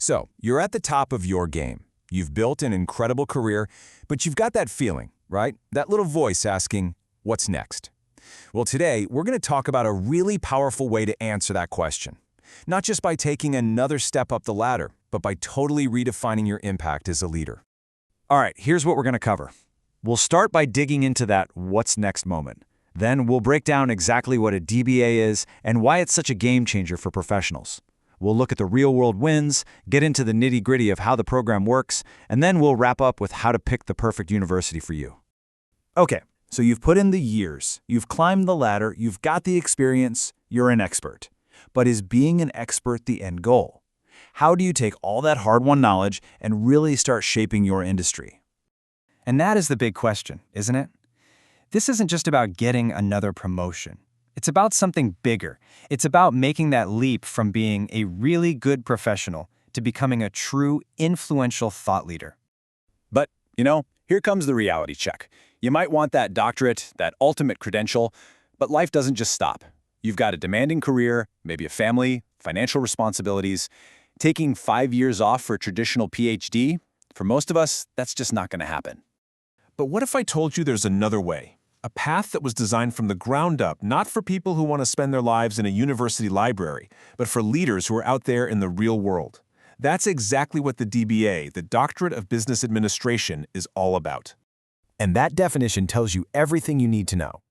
So, you're at the top of your game. You've built an incredible career, but you've got that feeling, right? That little voice asking, what's next? Well, today, we're going to talk about a really powerful way to answer that question. Not just by taking another step up the ladder, but by totally redefining your impact as a leader. All right, here's what we're going to cover. We'll start by digging into that what's next moment. Then we'll break down exactly what a DBA is and why it's such a game changer for professionals. We'll look at the real-world wins, get into the nitty-gritty of how the program works, and then we'll wrap up with how to pick the perfect university for you. Okay, so you've put in the years, you've climbed the ladder, you've got the experience, you're an expert. But is being an expert the end goal? How do you take all that hard-won knowledge and really start shaping your industry? And that is the big question, isn't it? This isn't just about getting another promotion. It's about something bigger. It's about making that leap from being a really good professional to becoming a true, influential thought leader. But, here comes the reality check. You might want that doctorate, that ultimate credential, but life doesn't just stop. You've got a demanding career, maybe a family, financial responsibilities. Taking 5 years off for a traditional PhD, for most of us, that's just not going to happen. But what if I told you there's another way? A path that was designed from the ground up, not for people who want to spend their lives in a university library, but for leaders who are out there in the real world. That's exactly what the DBA, the Doctorate of Business Administration, is all about. And that definition tells you everything you need to know.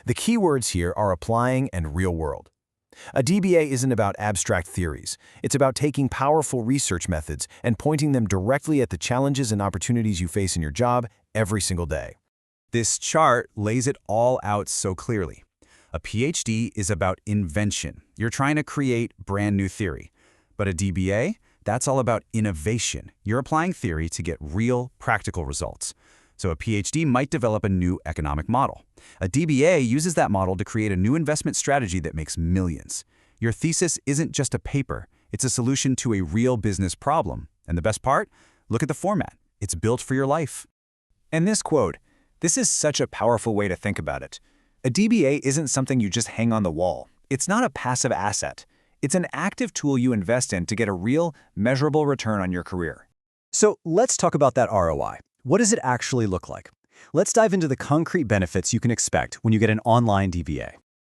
The key words here are applying and real world. A DBA isn't about abstract theories. It's about taking powerful research methods and pointing them directly at the challenges and opportunities you face in your job every single day. This chart lays it all out so clearly. A PhD is about invention. You're trying to create brand new theory. But a DBA, that's all about innovation. You're applying theory to get real, practical results. So a PhD might develop a new economic model. A DBA uses that model to create a new investment strategy that makes millions. Your thesis isn't just a paper. It's a solution to a real business problem. And the best part? Look at the format. It's built for your life. And this quote, this is such a powerful way to think about it. A DBA isn't something you just hang on the wall. It's not a passive asset. It's an active tool you invest in to get a real, measurable return on your career. So let's talk about that ROI. What does it actually look like? Let's dive into the concrete benefits you can expect when you get an online DBA.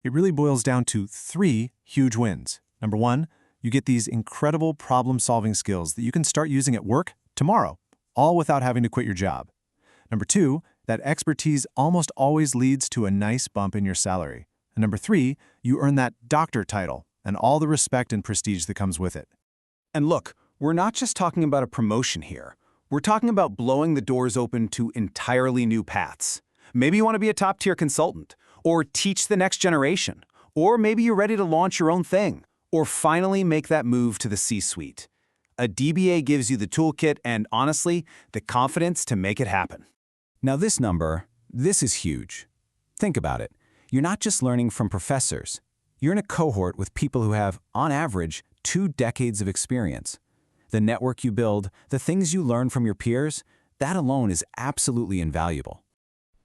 It really boils down to 3 huge wins. Number 1, you get these incredible problem-solving skills that you can start using at work tomorrow, all without having to quit your job. Number 2, that expertise almost always leads to a nice bump in your salary. And number 3, you earn that doctor title and all the respect and prestige that comes with it. And look, we're not just talking about a promotion here. We're talking about blowing the doors open to entirely new paths. Maybe you want to be a top-tier consultant, or teach the next generation, or maybe you're ready to launch your own thing, or finally make that move to the C-suite. A DBA gives you the toolkit and, honestly, the confidence to make it happen. Now this is huge. Think about it. You're not just learning from professors. You're in a cohort with people who have, on average, 2 decades of experience. The network you build, the things you learn from your peers, that alone is absolutely invaluable.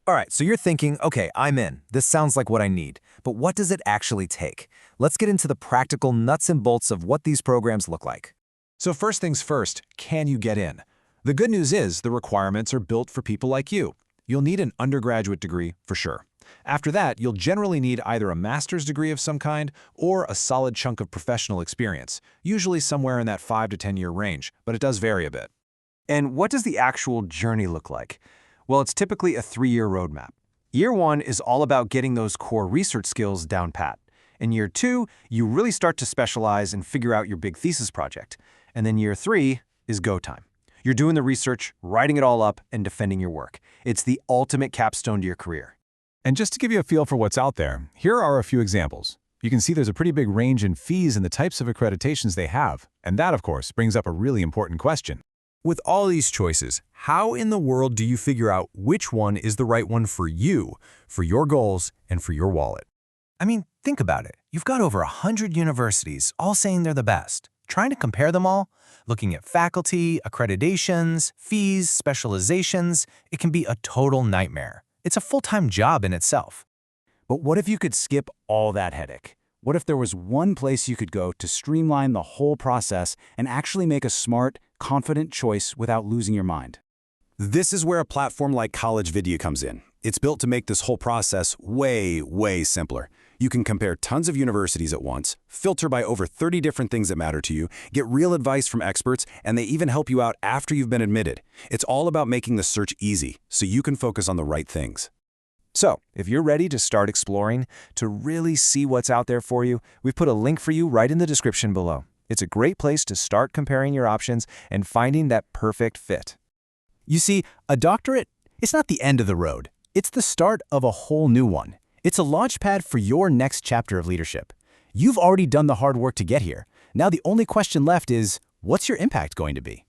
All right, so you're thinking, okay, I'm in. This sounds like what I need. But what does it actually take? Let's get into the practical nuts and bolts of what these programs look like. So first things first, can you get in? The good news is the requirements are built for people like you. You'll need an undergraduate degree for sure. After that, you'll generally need either a master's degree of some kind or a solid chunk of professional experience, usually somewhere in that 5 to 10 year range, but it does vary a bit. And what does the actual journey look like? Well, it's typically a 3-year roadmap. Year 1 is all about getting those core research skills down pat. In year 2, you really start to specialize and figure out your big thesis project. And then year 3 is go time. You're doing the research, writing it all up, and defending your work. It's the ultimate capstone to your career. And just to give you a feel for what's out there, here are a few examples. You can see there's a pretty big range in fees and the types of accreditations they have. And that, of course, brings up a really important question. With all these choices, how in the world do you figure out which one is the right one for you, for your goals, and for your wallet? I mean, think about it. You've got over 100 universities all saying they're the best. Trying to compare them all, looking at faculty, accreditations, fees, specializations, it can be a total nightmare. It's a full-time job in itself. But what if you could skip all that headache? What if there was one place you could go to streamline the whole process and actually make a smart, confident choice without losing your mind? This is where a platform like College Video comes in. It's built to make this whole process way, way simpler. You can compare tons of universities at once, filter by over 30 different things that matter to you, get real advice from experts, and they even help you out after you've been admitted. It's all about making the search easy, so you can focus on the right things. So, if you're ready to start exploring, to really see what's out there for you, we've put a link for you right in the description below. It's a great place to start comparing your options and finding that perfect fit. You see, a doctorate, it's not the end of the road. It's the start of a whole new one. It's a launchpad for your next chapter of leadership. You've already done the hard work to get here. Now the only question left is, what's your impact going to be?